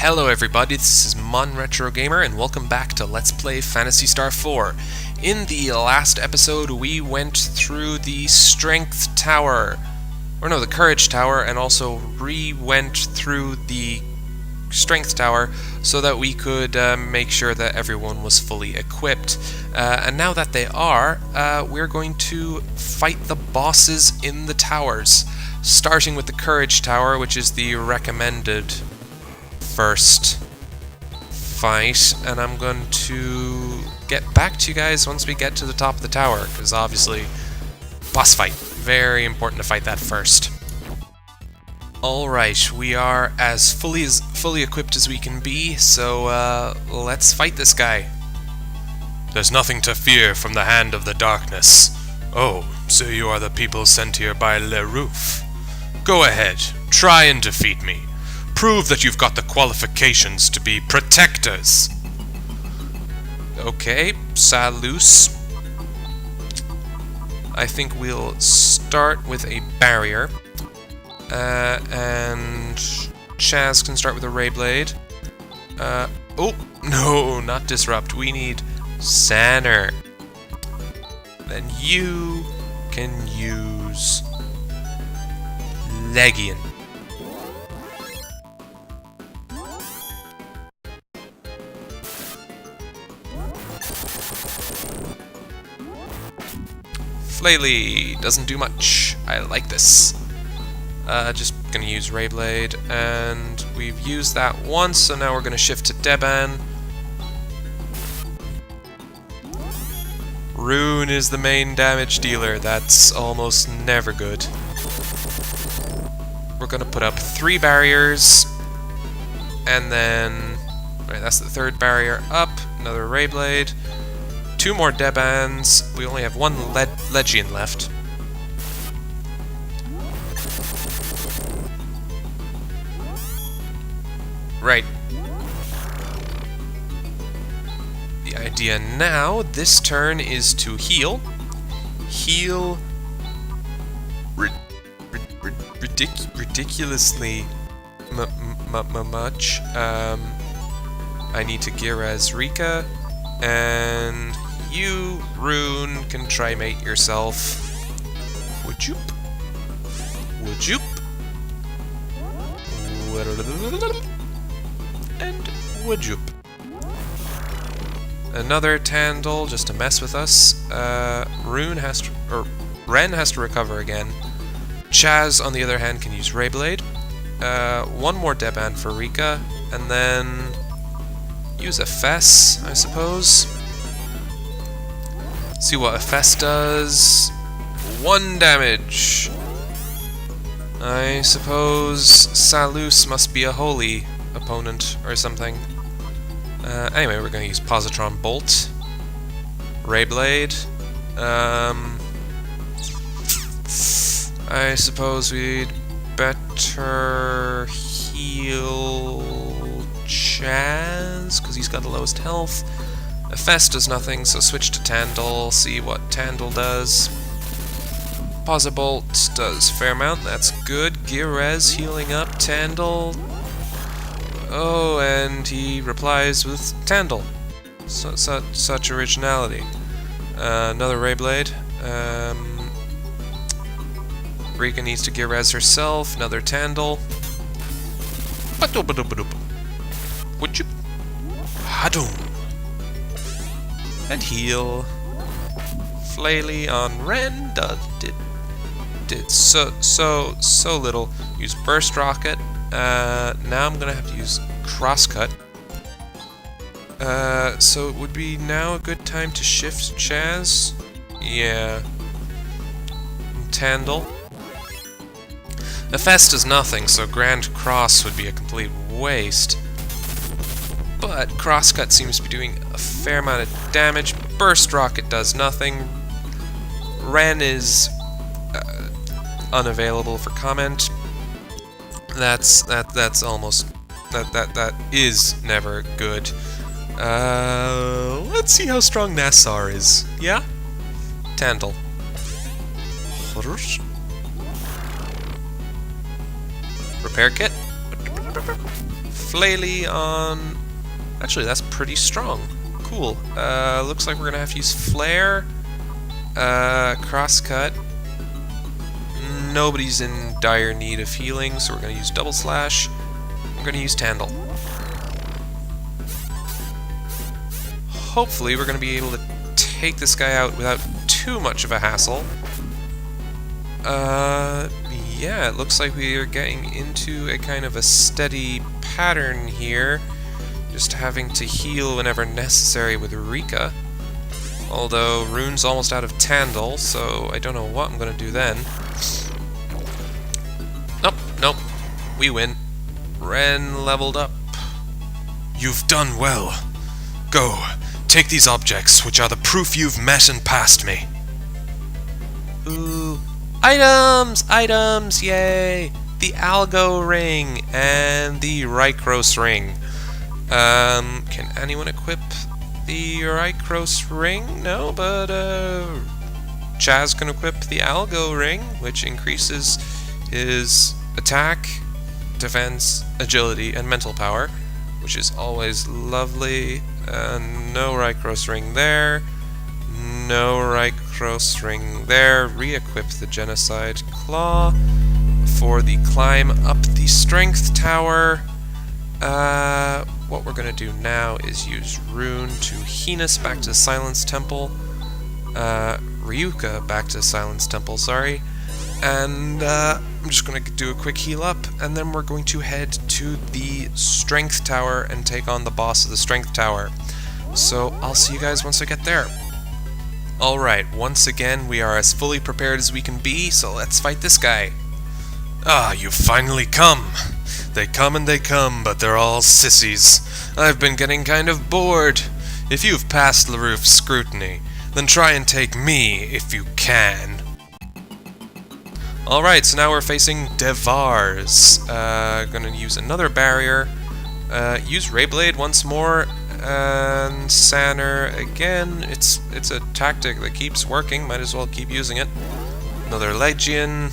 Hello everybody, this is ModernRetroGamer and welcome back to Let's Play Phantasy Star 4. In the last episode we went through the Strength Tower, the Courage Tower, and also went through the Strength Tower so that we could make sure that everyone was fully equipped. And now that they are, we're going to fight the bosses in the towers, starting with the Courage Tower, which is the recommended first fight, and I'm going to get back to you guys once we get to the top of the tower, because obviously boss fight, very important to fight that first. Alright, we are as fully equipped as we can be, so let's fight this guy. There's nothing to fear from the hand of the darkness. Oh, so you are the people sent here by Le Roof. Go ahead, try and defeat me. Prove that you've got the qualifications to be protectors. Okay, Sa-Lews. I think we'll start with a barrier. And Chaz can start with a Ray Blade. Oh, no, not Disrupt. We need Sanner. Then you can use Legion. Flaily doesn't do much. I like this. Just gonna use Ray Blade, and we've used that once, so now we're gonna shift to Deban. Rune is the main damage dealer. That's almost never good. We're gonna put up 3 barriers, and then that's the 3rd barrier up. Another Ray Blade. 2 more Debans. We only have 1 Legion left. Right. The idea now, this turn, is to heal. Heal ridiculously much. I need to Gearez Rika, and you, Rune, can try-mate yourself. Would you? Would you? And would you? Another Tandle just to mess with us. Ren has to recover again. Chaz, on the other hand, can use Ray Blade. 1 more Deban for Rika, and then use a Fess, I suppose. See what a Fess does. 1 damage. I suppose Sa-Lews must be a holy opponent or something. Anyway, we're going to use Positron Bolt. Ray Blade. I suppose we'd better heal Chaz, because he's got the lowest health. Fess does nothing, so switch to Tandle, see what Tandle does. Bolt does fair amount, that's good. Gearez healing up Tandle. Oh, and he replies with Tandle. Such originality. Another Ray Blade. Rika needs to Gearez herself. Another Tandle. Would you? Hadum. And heal. Flaily on Ren did so little. Use Burst Rocket. Now I'm gonna have to use Crosscut. So it would be now a good time to shift Chaz. Yeah. Tandle. The Fest does nothing, so Grand Cross would be a complete waste. But Crosscut seems to be doing a fair amount of damage. Burst Rocket does nothing. Ren is unavailable for comment. That is never good. Let's see how strong Nassar is. Yeah? Tandle. Repair kit. flaily on... Actually, that's pretty strong. Cool. Looks like we're gonna have to use flare, crosscut. Nobody's in dire need of healing, so we're gonna use double slash. We're gonna use Tandle. Hopefully, we're gonna be able to take this guy out without too much of a hassle. Yeah, it looks like we are getting into a kind of a steady pattern here. Just having to heal whenever necessary with Rika. Although, Rune's almost out of Tandle, so I don't know what I'm gonna do then. Nope. We win. Ren leveled up. You've done well. Go, take these objects, which are the proof you've met and passed me. Ooh. Items! Yay! The Algo ring and the Rycros ring. Can anyone equip the Rycros ring? No, but Chaz can equip the Algo ring, which increases his attack, defense, agility, and mental power, which is always lovely. No Rycros ring there. No Rycros ring there. Re-equip the Genocide Claw for the climb up the Strength Tower. What we're gonna do now is use Rune to Heinous back to Silence Temple. Ryuka back to Silence Temple, sorry. And I'm just gonna do a quick heal up, and then we're going to head to the Strength Tower and take on the boss of the Strength Tower. So I'll see you guys once I get there. Alright, once again we are as fully prepared as we can be, so let's fight this guy. Ah, you've finally come. They come and they come, but they're all sissies. I've been getting kind of bored. If you've passed LaRouf's scrutiny, then try and take me if you can. Alright, so now we're facing De-Vars. Gonna use another barrier. Use Rayblade once more. And Sanner again. It's a tactic that keeps working. Might as well keep using it. Another Legion.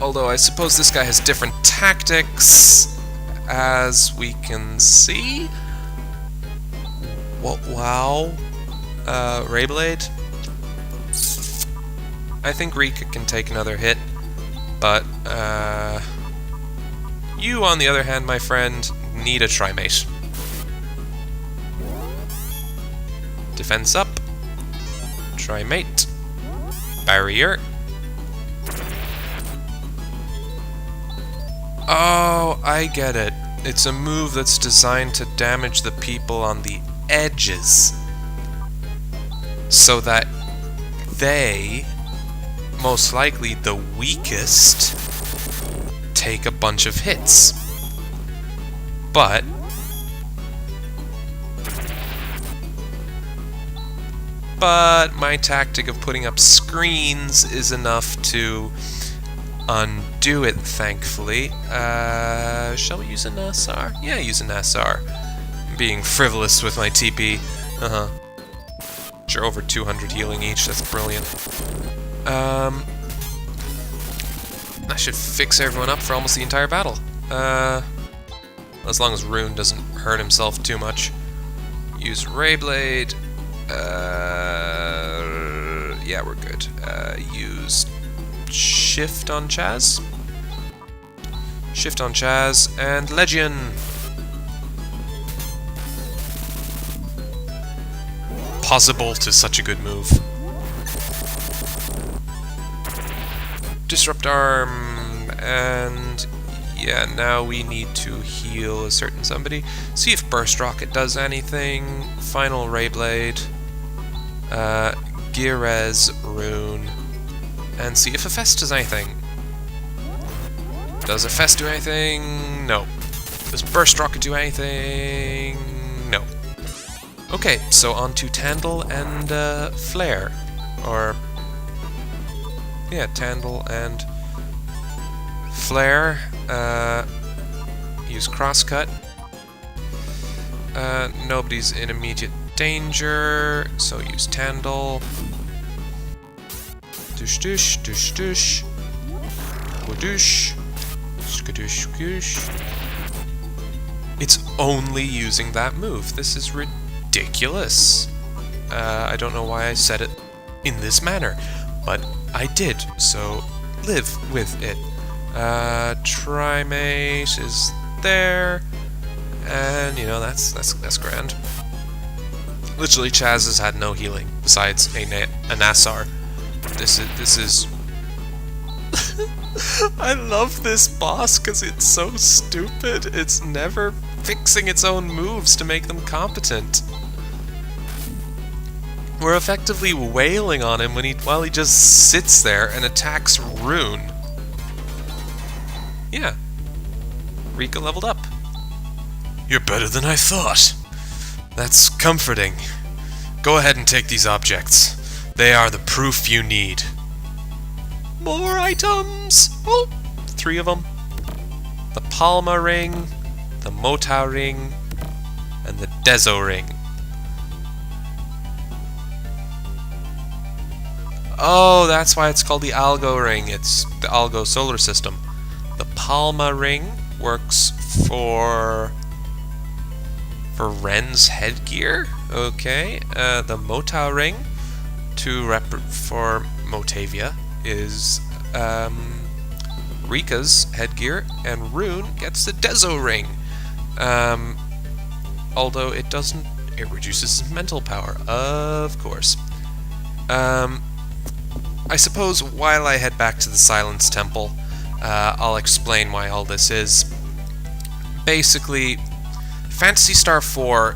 Although I suppose this guy has different tactics, as we can see. What? Wow. Rayblade. I think Rika can take another hit, but you, on the other hand, my friend, need a Trimate. Defense up. Trimate. Barrier. Oh, I get it. It's a move that's designed to damage the people on the edges, so that they, most likely the weakest, take a bunch of hits. But my tactic of putting up screens is enough to undo it, thankfully. Shall we use a Nassar? Yeah, use a Nassar. Being frivolous with my TP. Sure, over 200 healing each, that's brilliant. That should fix everyone up for almost the entire battle. As long as Rune doesn't hurt himself too much. Use Rayblade. Yeah, we're good. Use Shift on Chaz. Shift on Chaz, and Legion! Possibolt is such a good move. Disrupt Arm, and yeah, now we need to heal a certain somebody. See if Burst Rocket does anything. Final Rayblade. Girez Rune. And see if a Fest does anything. Does a Fest do anything? No. Does Burst Rocket do anything? No. Okay, so on to Tandle and Flare. Or... yeah, Tandle and Flare. Use Crosscut. Nobody's in immediate danger, so use Tandle. Dush dush, dush dush. Skadoosh. Skadoosh, skadoosh. It's only using that move. This is ridiculous. I don't know why I said it in this manner, but I did, so live with it. Trimate is there, and you know, that's grand. Literally, Chaz has had no healing besides a Nassar. This is I love this boss because it's so stupid. It's never fixing its own moves to make them competent. We're effectively wailing on him while he just sits there and attacks Rune. Yeah. Rika leveled up. You're better than I thought. That's comforting. Go ahead and take these objects. They are the proof you need. More items! Oh, 3 of them. The Palma ring, the Mota ring, and the Dezo ring. Oh, that's why it's called the Algo ring. It's the Algo solar system. The Palma ring works for Ren's headgear. Okay. The Mota ring for Motavia is Rika's headgear, and Rune gets the Dezo ring. Although it doesn't, it reduces his mental power, of course. I suppose while I head back to the Silence Temple, I'll explain why all this is. Basically, Phantasy Star 4,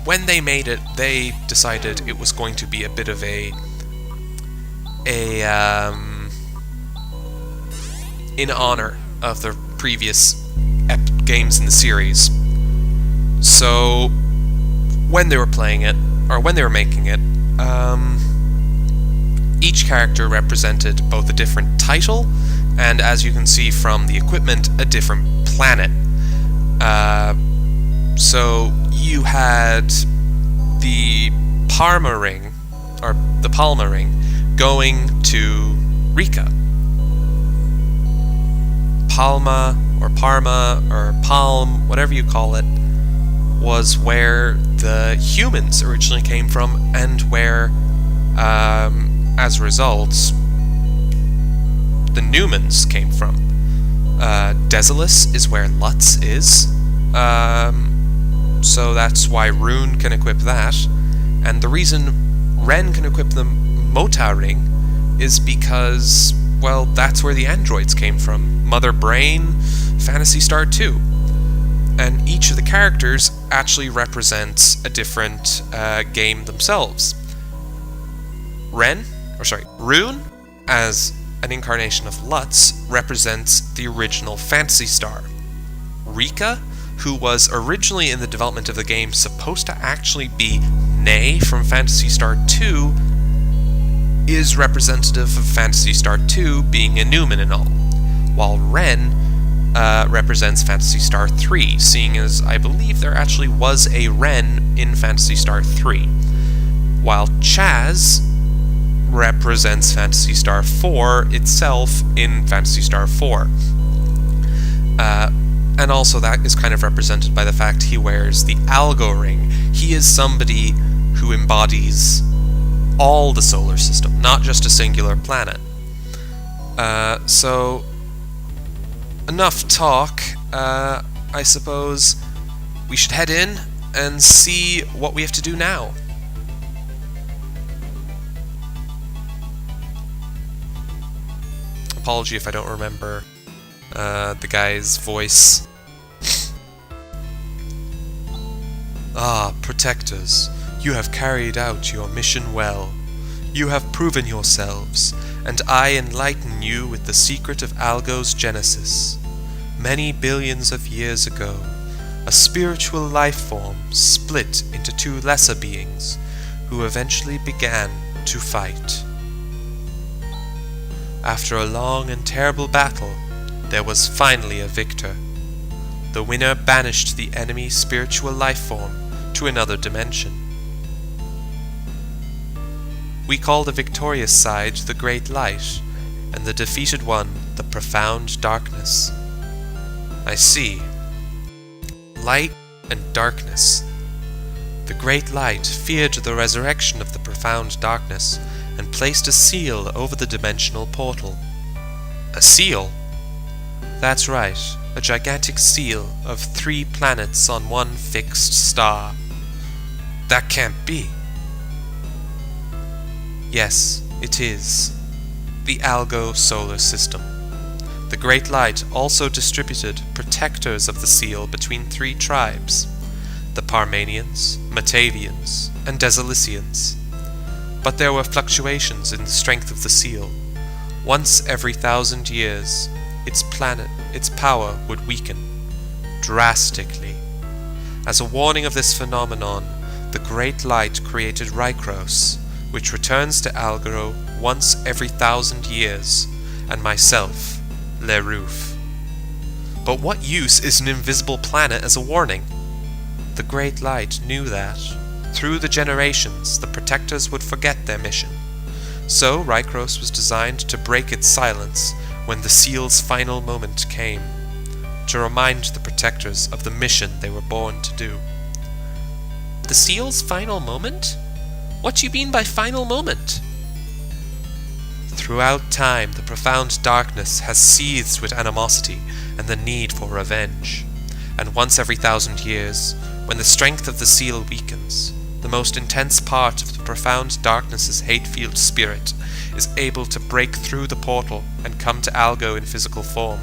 when they made it, they decided it was going to be a bit of in honor of the previous games in the series. So, when they were playing it, or when they were making it, each character represented both a different title, and as you can see from the equipment, a different planet. So you had the Palma ring going to Rika. Palma, or Parma, or Palm, whatever you call it, was where the humans originally came from, and where, as a result, the Newmans came from. Desolus is where Lutz is, so that's why Rune can equip that, and the reason Ren can equip the Mota ring is because, well, that's where the androids came from. Mother Brain, Phantasy Star 2. And each of the characters actually represents a different game themselves. Rune, as an incarnation of Lutz, represents the original Phantasy Star. Rika, who was originally in the development of the game supposed to actually be Nay from Phantasy Star 2, is representative of Phantasy Star 2 being a Newman and all, while Ren represents Phantasy Star 3, seeing as I believe there actually was a Ren in Phantasy Star 3, while Chaz represents Phantasy Star 4 itself in Phantasy Star 4. And also that is kind of represented by the fact he wears the Algo ring. He is somebody who embodies all the solar system, not just a singular planet. So, enough talk. I suppose we should head in and see what we have to do now. Apology if I don't remember the guy's voice. Ah, protectors, you have carried out your mission well. You have proven yourselves, and I enlighten you with the secret of Algo's genesis. Many billions of years ago, a spiritual life form split into 2 lesser beings, who eventually began to fight. After a long and terrible battle, there was finally a victor. The winner banished the enemy spiritual life form to another dimension. We call the victorious side the Great Light, and the defeated one the profound darkness. I see. Light and darkness. The great light feared the resurrection of the profound darkness and placed a seal over the dimensional portal. A seal? That's right, a gigantic seal of 3 planets on one fixed star. That can't be. Yes, it is. The Algo solar system. The Great Light also distributed protectors of the seal between 3 tribes, the Parmenians, Matavians, and Desilicians. But there were fluctuations in the strength of the seal. Once every 1,000 years, its power would weaken, drastically. As a warning of this phenomenon, the Great Light created Rykros, which returns to Algo once every 1,000 years, and myself, Lerouf. But what use is an invisible planet as a warning? The Great Light knew that, through the generations, the Protectors would forget their mission. So Rykros was designed to break its silence when the seal's final moment came, to remind the Protectors of the mission they were born to do. The seal's final moment? What do you mean by final moment? Throughout time, the profound darkness has seethed with animosity and the need for revenge. And once every 1,000 years, when the strength of the seal weakens, the most intense part of the profound darkness's hate-filled spirit is able to break through the portal and come to Algo in physical form.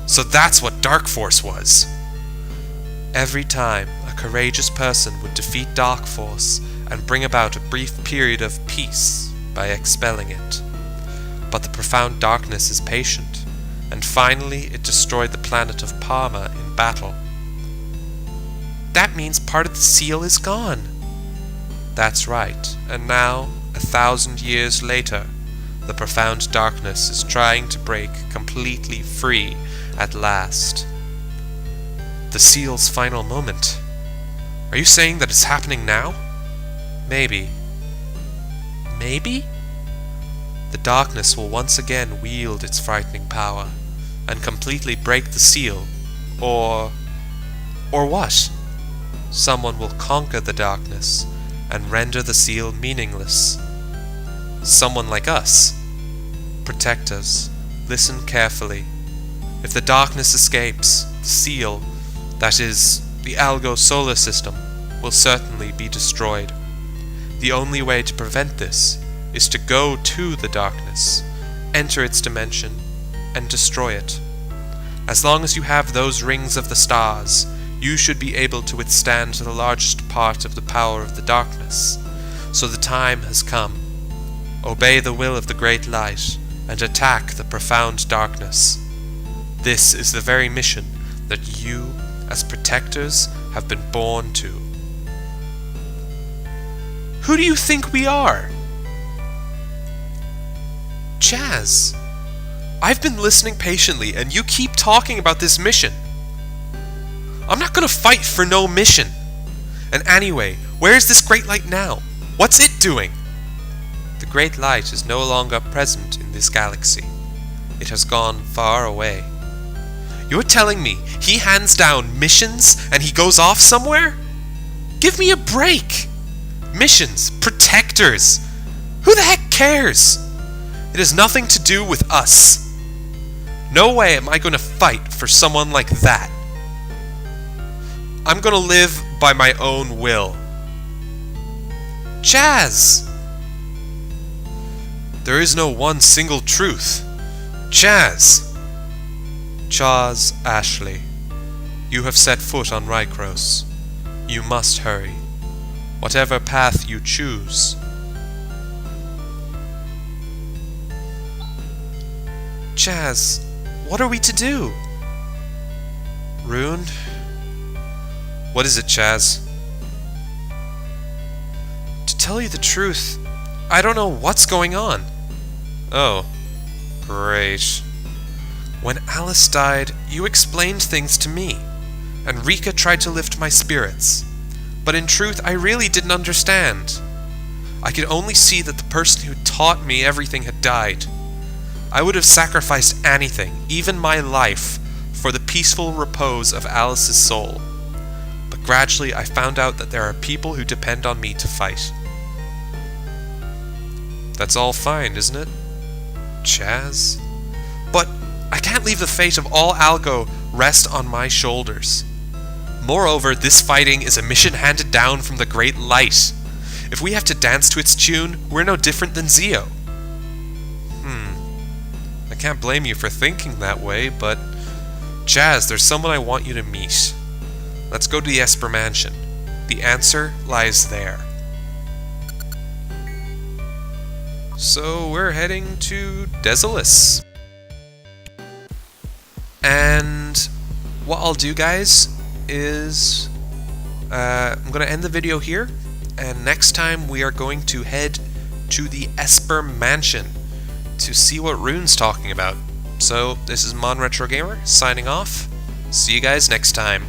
So that's what Dark Force was. Every time, a courageous person would defeat Dark Force and bring about a brief period of peace by expelling it. But the profound darkness is patient, and finally it destroyed the planet of Parma in battle. That means part of the seal is gone. That's right, and now, 1,000 years later, the profound darkness is trying to break completely free at last. The seal's final moment. Are you saying that it's happening now? Maybe. Maybe? The darkness will once again wield its frightening power and completely break the seal, or what? Someone will conquer the darkness and render the seal meaningless. Someone like us. Protectors, listen carefully. If the darkness escapes, the seal, that is, the Algo solar system, will certainly be destroyed. The only way to prevent this is to go to the darkness, enter its dimension, and destroy it. As long as you have those rings of the stars, you should be able to withstand the largest part of the power of the darkness. So the time has come. Obey the will of the Great Light, and attack the profound darkness. This is the very mission that you, as Protectors, have been born to. Who do you think we are? Chaz, I've been listening patiently, and you keep talking about this mission. I'm not gonna fight for no mission. And anyway, where is this Great Light now? What's it doing? The Great Light is no longer present in this galaxy. It has gone far away. You're telling me he hands down missions and he goes off somewhere? Give me a break! Missions, Protectors! Who the heck cares? It has nothing to do with us. No way am I going to fight for someone like that. I'm going to live by my own will. Chaz! There is no one single truth. Chaz! Chaz Ashley, you have set foot on Rykros. You must hurry. Whatever path you choose. Chaz, what are we to do? Rune? What is it, Chaz? To tell you the truth, I don't know what's going on. Oh, great. When Alice died, you explained things to me, and Rika tried to lift my spirits. But in truth, I really didn't understand. I could only see that the person who taught me everything had died. I would have sacrificed anything, even my life, for the peaceful repose of Alice's soul. But gradually I found out that there are people who depend on me to fight. That's all fine, isn't it, Chaz? But I can't leave the fate of all Algo rest on my shoulders. Moreover, this fighting is a mission handed down from the Great Light. If we have to dance to its tune, we're no different than Zio. I can't blame you for thinking that way, but... Chaz, there's someone I want you to meet. Let's go to the Esper Mansion. The answer lies there. So we're heading to Desolus. And what I'll do, guys, is I'm going to end the video here, and next time we are going to head to the Esper Mansion to see what Rune's talking about. So this is ModernRetroGamer signing off. See you guys next time.